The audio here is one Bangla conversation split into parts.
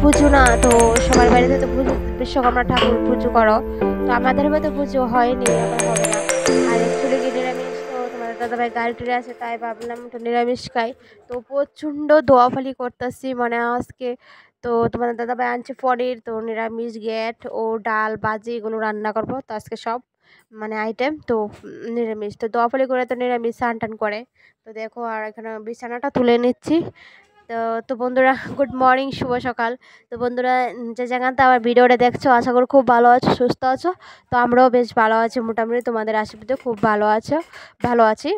পুজো না তো সবার বাড়িতে তো বিশ্বকর্মা ঠাকুর পুজো করো, তো আমাদের বাড়িতে পুজো হয়নি, আবার হবে না। আর একচুয়ালি কি নিরামিষ, তো তোমাদের দাদাভাই গাড়ি আছে তাই ভাবলাম একটু নিরামিষ খাই। তো প্রচণ্ড দোয়াফালি করতেছি মানে আজকে। তো তোমাদের দাদাভাই আনছে পনির, তো নিরামিষ গেট ও ডাল ভাজি এগুলো রান্না করবো। তো আজকে সব মানে আইটেম তো নিরামিষ, তো দোয়াফালি করে তো নিরামিষ স্নান টান করে। তো দেখো আর এখানে বিছানাটা তুলে নিচ্ছি। তো তো বন্ধুরা গুড মর্নিং, শুভ সকাল। তো বন্ধুরা যে জায়গাতে আমার ভিডিওটা দেখছো আশা করি খুব ভালো আছো, সুস্থ আছো। তো আমরাও বেশ ভালো আছি, মোটামুটি তোমাদের আশীর্বাদে খুব ভালো আছি।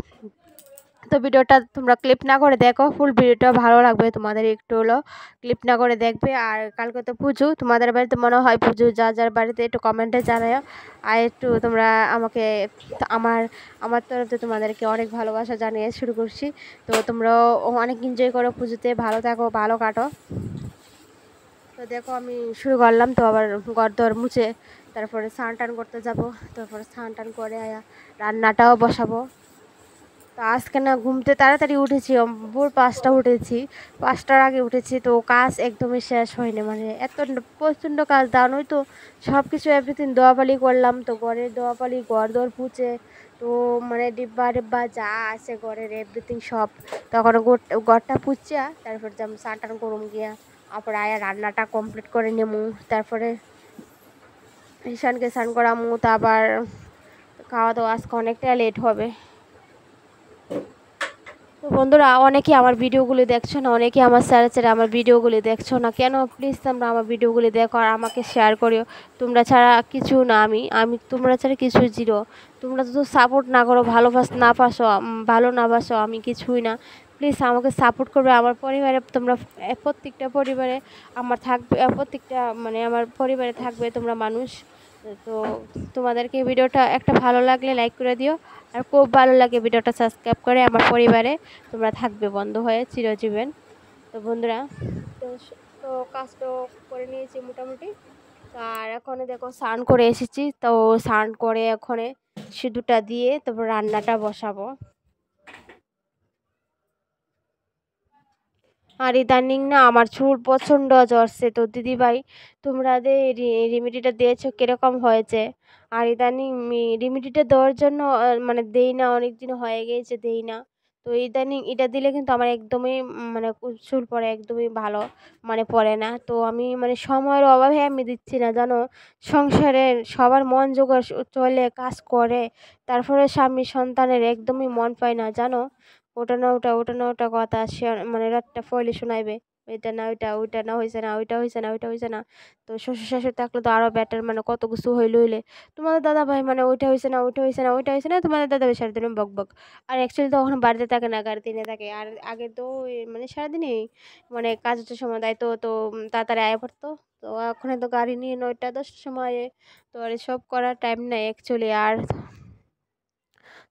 তো ভিডিওটা তোমরা ক্লিপ না করে দেখো, ফুল ভিডিওটা ভালো লাগবে তোমাদের, একটু হলো ক্লিপ না করে দেখবে। আর কালকে তো পুজো, তোমাদের বাড়িতে মনে হয় পুজো, যার বাড়িতে একটু কমেন্টে জানাও। আর একটু তোমরা আমাকে আমার আমার তরফে তোমাদেরকে অনেক ভালোবাসা জানিয়ে শুরু করছি। তো তোমরাও অনেক এনজয় করো পুজোতে, ভালো থাকো, ভালো কাটো। তো দেখো আমি শুরু করলাম, তো আবার ঘর দর মুছে তারপরে স্নান টান করতে যাব। তারপরে স্নান টান করে রান্নাটাও বসাবো। তো আজকে না ঘুমতে তাড়াতাড়ি উঠেছি, ভোর 5টা উঠেছি, 5টার আগে উঠেছি। তো কাজ একদমই শেষ হয়নি, মানে এত প্রচণ্ড কাজ জানোই তো, সব কিছু এভরিথিং দোয়াপালি করলাম। তো ঘরের দোয়াপালি, ঘর দর পুছে, তো মানে ডিব্বা ডিব্বা যা আছে ঘরের এভরিথিং সব তখন ঘরটা পুছিয়া তারপর যেমন স্নান টান করুম গিয়া, তারপর রান্নাটা কমপ্লিট করে নেবো। তারপরে ঈশানকে স্নান করামু, তা আবার খাওয়া দাওয়া আজকে অনেকটা লেট হবে। তো বন্ধুরা অনেকেই আমার ভিডিওগুলি দেখছো না, অনেকেই আমার ছেড়ে আমার ভিডিওগুলি দেখছো না কেন? প্লিজ তোমরা আমার ভিডিওগুলি দেখো আর আমাকে শেয়ার করিও। তোমরা ছাড়া কিছু না, আমি তোমরা ছাড়া কিছু জিরো। তোমরা তো সাপোর্ট না করো, ভালো না বাসো, আমি কিছুই না। প্লিজ আমাকে সাপোর্ট করবে। আমার পরিবারে তোমরা প্রত্যেকটা পরিবারে আমার থাকবে, প্রত্যেকটা মানে আমার পরিবারে থাকবে তোমরা মানুষ। তো তোমাদেরকে ভিডিওটা একটা ভালো লাগলে লাইক করে দিও, আর খুব ভালো লাগে ভিডিওটা সাবস্ক্রাইব করে আমার পরিবারে তোমরা থাকবে বন্ধু হয়ে চিরজীবন। তো বন্ধুরা তো তো কাজটা করে নিয়েছি মোটামুটি। তো আর এখন দেখো স্নান করে এসেছি, তো স্নান করে এখন সিঁদুরটা দিয়ে তারপর রান্নাটা বসাবো। আর ইদানিং না আমার চুল প্রচণ্ড ঝরছে, তো দিদিভাই তোমরা যে রেমেডিটা দিয়েছো কীরকম হয়েছে? আর ইদানিং রেমেডিটা দেওয়ার জন্য মানে দেই না, অনেক দিন হয়ে গিয়েছে দেই না। তো ইদানিং এটা দিলে কিন্তু আমার একদমই মানে চুল পড়ে একদমই ভালো মানে পড়ে না। তো আমি মানে সময়ের অভাবে আমি দিচ্ছি না জানো। সংসারের সবার মন জোগাড় চলে কাজ করে, তারপরে স্বামী সন্তানের একদমই মন পায় না জানো। ওটা না ওটা, ওটা না ওটা কথা সে মানে রাতটা ফয়লি শোনাইবে। এটা না ওইটা, ওইটা না হইছে না, ওইটা হইছে না, ওইটা হইছে না। তো শ্বশুর-শাশুড়ি থাকলে তো আরো বেটার, মানে কত কিছু হইলে। তোমাদের দাদাভাই মানে ওইটা হইছে না, ওইটা হইছে না, ওইটা হইছে না, তোমাদের দাদাভাই সারাদিন বকবক। আর অ্যাকচুয়ালি তো ওখানে বাড়িতে থাকে না, গাড়িতে নিয়ে থাকে। আর আগে তো মানে সারাদিনই মানে কাজের সময় দায়িত্ব তো তাড়াতাড়ি আয়া পড়তো। তো এখন তো গাড়ি নিয়ে ৯টা-১০টার সময় আয়ে। তো আর এসব করার টাইম নাই অ্যাকচুয়ালি। আর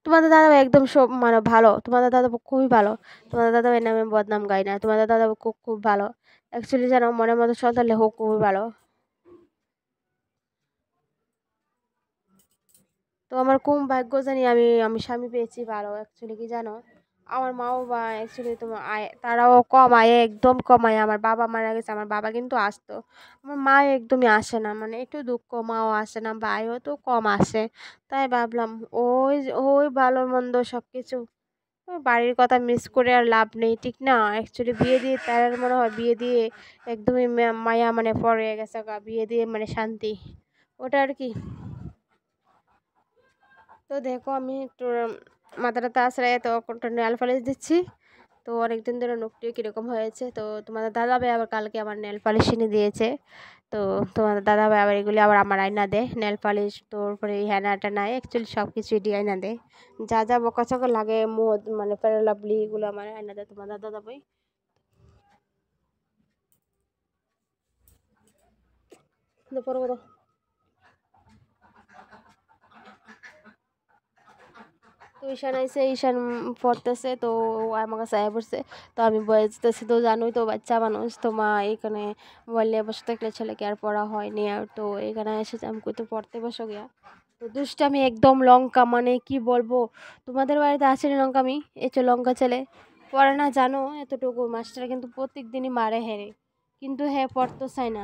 তোমাদের দাদাভাই একদম সব মানে ভালো, তোমাদের দাদাভাই খুবই ভালো। তোমাদের দাদাভাইয়ের নামে বদনাম গাই না, তোমাদের দাদাভাই খুব খুব ভালো। অ্যাকচুয়ালি জানো মনের মতো সন্তান হলে খুবই ভালো। তো আমার কোন ভাগ্য জানি আমি আমি স্বামী পেয়েছি ভালো। অ্যাকচুয়ালি কি জানো, আমার মা বাবা অ্যাকচুয়ালি তোমার আয় তারাও কম আয়ে, একদম কম আয়ে। আমার বাবা মারা গেছে, আমার বাবা কিন্তু আসতো। আমার মা একদমই আসে না, মানে একটু দুঃখ, মাও আসে না, ভাইও তো কম আসে। তাই ভাবলাম ওই ওই ভালো মন্দ সব কিছু বাড়ির কথা মিস করে আর লাভ নেই, ঠিক না? অ্যাকচুয়ালি বিয়ে দিয়ে তার মনে হয় বিয়ে দিয়ে একদমই মায়া মানে পড়ে গেছে গা, বিয়ে দিয়ে মানে শান্তি ওটা আর কি। তো দেখো আমি একটু মাথাটা আশ্রয় তো একটু নেল পালিশ দিচ্ছি। তো অনেকদিন ধরে নখটিও কীরকম হয়েছে। তো তোমাদের দাদাভাই আবার কালকে আমার নেল পালিশ এনে দিয়েছে। তো তোমাদের দাদাভাই আবার এগুলি আবার আমার আয়না দেয়, নেল পালিশ তারপরে এই হেনা টেনা অ্যাকচুয়ালি সব কিছু এটি আয়না দেয়। যা যা বকাচকা লাগে মদ মানে ফেয়ার লাভলি এগুলো আমার আয়না দেয় তোমাদের দাদাভাই। পরে কথা তো ঈশান আইসে, ঈশান পড়তেছে। তো ও আমার কাছে আয়া পড়ছে। তো আমি বলতেছি তো জানোই তো বাচ্চা মানুষ, তো মা এখানে মোবাইল নিয়ে বসে থাকলে ছেলেকে আর পড়া হয়নি। আর তো এখানে এসেছে আমি কইতো পড়তে বসো গিয়া। তো দুষ্টামি একদম লঙ্কা, মানে কি বলবো। তোমাদের বাড়িতে আসেনি লঙ্কা, আমি এই তো লঙ্কা ছেলে পড়ে না জানো এতটুকু। মাস্টার কিন্তু প্রত্যেক দিনই মারে হেরে, কিন্তু হ্যাঁ পড়তে চায় না।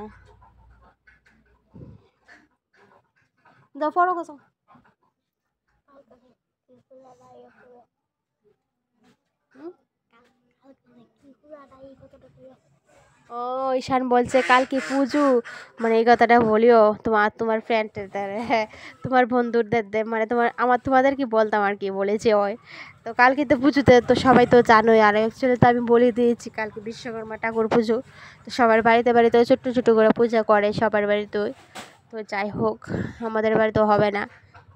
দাও পড়ো কসম। ও ঈশান বলছে কাল কি পুজো, মানে এই কথাটা বলিও তোমার তোমার ফ্রেন্ডদের, হ্যাঁ তোমার বন্ধুদের মানে তোমাদের কি বলতাম আর কি বলেছে ওই। তো কালকে তো পুজোতে তো সবাই তো জানোই। আর অ্যাকচুয়ালি তো আমি বলে দিয়েছি কালকে বিশ্বকর্মা ঠাকুর পুজো। তো সবার বাড়িতে বাড়িতে ছোট্ট ছোট্ট করে পূজা করে সবার বাড়িতেই। তো যাই হোক আমাদের বাড়িতেও হবে না,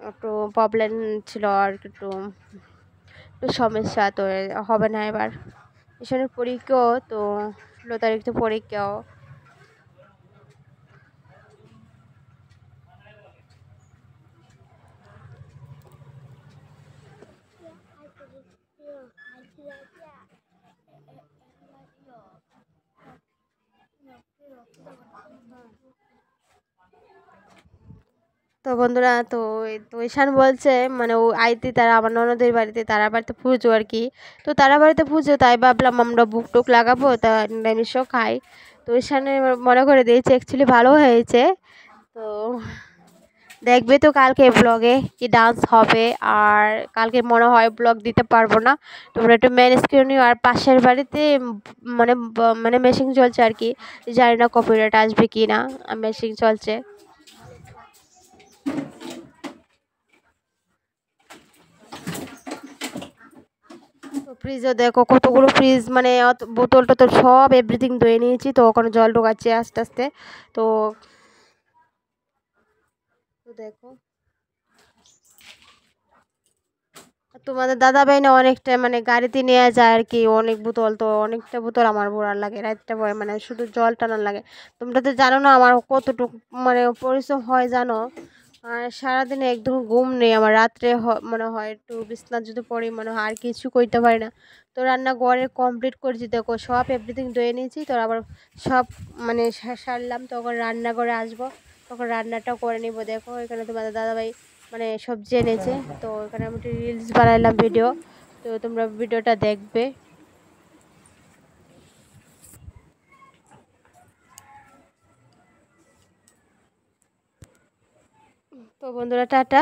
একটু প্রবলেম ছিল আর একটু একটু সমস্যা, তো হবে না এবার। ঈশানের পরীক্ষাও তো 16 তারিখ তো পরীক্ষাও। তো বন্ধুরা তো তো ঈশান বলছে মানে ও আইতি তারা আমার ননদের বাড়িতে, তারা বাড়িতে পুজো আর কি। তো তারা বাড়িতে পুজো তাই ভাবলাম আমরা বুক টুক লাগাবো, তা নিরামিষও খাই। তো ঈশানে মনে করে দিয়েছে, অ্যাকচুয়ালি ভালো হয়েছে। তো দেখবে তো কালকে ব্লগে কি ডান্স হবে। আর কালকে মনে হয় ব্লগ দিতে পারবো না, তোমরা একটু ম্যানেজ করে নিও। আর পাশের বাড়িতে মানে মানে মেশিন চলছে আর কি, জানি না কপিরাইট আসবে কি না, মেশিন চলছে। তো ফ্রিজে দেখো কতগুলো ফ্রিজ, মানে বোতল টোতল সব এভরিথিং ধুয়ে নিয়েছি। তো ওখানে জল ঢোকাচ্ছি আস্তে আস্তে। তো তো দেখো তোমাদের দাদাভাই না অনেকটা মানে গাড়িতে নিয়ে যায় আর কি, অনেক বোতল। তো অনেকটা বোতল আমার ভরার লাগে রাতটা পরে, মানে শুধু জল টানার লাগে। তোমরা তো জানো না আমার কতটুকু মানে পরিশ্রম হয় জানো। আর সারাদিনে একদম ঘুম নেই আমার, রাত্রে মনে হয় একটু বিছনা যদি পড়ি মনে হয় আর কিছু করতে পারি না। তো রান্না ঘরে কমপ্লিট করেছি দেখো, সব এভরিথিং ধুয়ে নিয়েছি। তো আবার সব মানে সারলাম, তখন রান্নাঘরে আসবো, তখন রান্নাটাও করে নিব। দেখো এখানে তোমাদের দাদাভাই মানে সবজি এনেছে। তো এখানে আমি একটু রিলস বানাইলাম ভিডিও, তো তোমরা ভিডিওটা দেখবে। তো বন্ধুরা টাটা।